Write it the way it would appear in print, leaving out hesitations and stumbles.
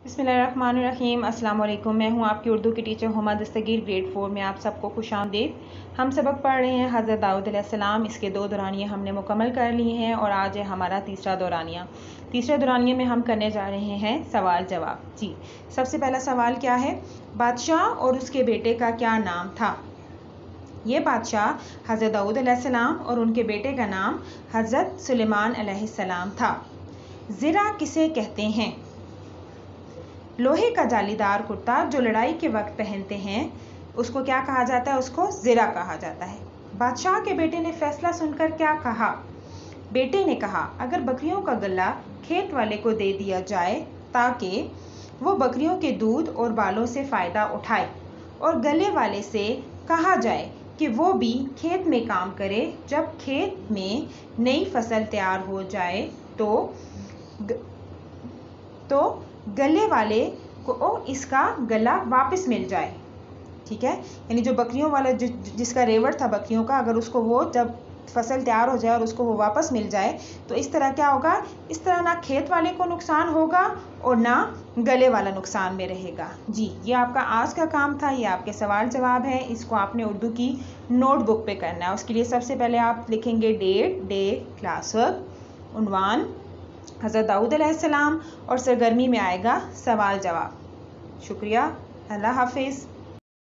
बिस्मिल्लाहिर्रहमानिर्रहीम। अस्सलाम वालेकुम। मैं हूँ आपकी उर्दू की टीचर हुमा दस्तगीर ग्रेड 4 में आप सबको खुशामदीद। हम सबक पढ़ रहे हैं हज़रत दाऊद अलैहिस्सलाम। इसके 2 दौरानियाँ हमने मुकम्मल कर ली हैं और आज है हमारा तीसरा दौरानिया। तीसरे दौरानिए में हम करने जा रहे हैं सवाल जवाब। जी, सबसे पहला सवाल क्या है? बादशाह और उसके बेटे का क्या नाम था? ये बादशाह हज़रत दाऊद अलैहिस्सलाम और उनके बेटे का नाम हज़रत सुलेमान अलैहिस्सलाम था। ज़िरा किसे कहते हैं? लोहे का जालीदार कुर्ता जो लड़ाई के वक्त पहनते हैं उसको क्या कहा जाता है? उसको ज़िरा कहा जाता है। बादशाह के बेटे ने फैसला सुनकर क्या कहा? बेटे ने कहा, अगर बकरियों का गला खेत वाले को दे दिया जाए ताकि वो बकरियों के दूध और बालों से फ़ायदा उठाए, और गले वाले से कहा जाए कि वो भी खेत में काम करे। जब खेत में नई फसल तैयार हो जाए तो गले वाले को इसका गला वापस मिल जाए। ठीक है, यानी जो बकरियों वाला जिसका रेवड़ था बकरियों का, अगर उसको वो जब फसल तैयार हो जाए और उसको वो वापस मिल जाए तो इस तरह क्या होगा? इस तरह ना खेत वाले को नुकसान होगा और ना गले वाला नुकसान में रहेगा। जी, ये आपका आज का काम था, ये आपके सवाल जवाब है। इसको आपने उर्दू की नोटबुक पे करना है। उसके लिए सबसे पहले आप लिखेंगे डेट, डे, क्लास वर्क, उन्वान हज़रत दाऊद अलैहिस्सलाम और सरगर्मी में आएगा सवाल जवाब। शुक्रिया, अल्लाह हाफिज़।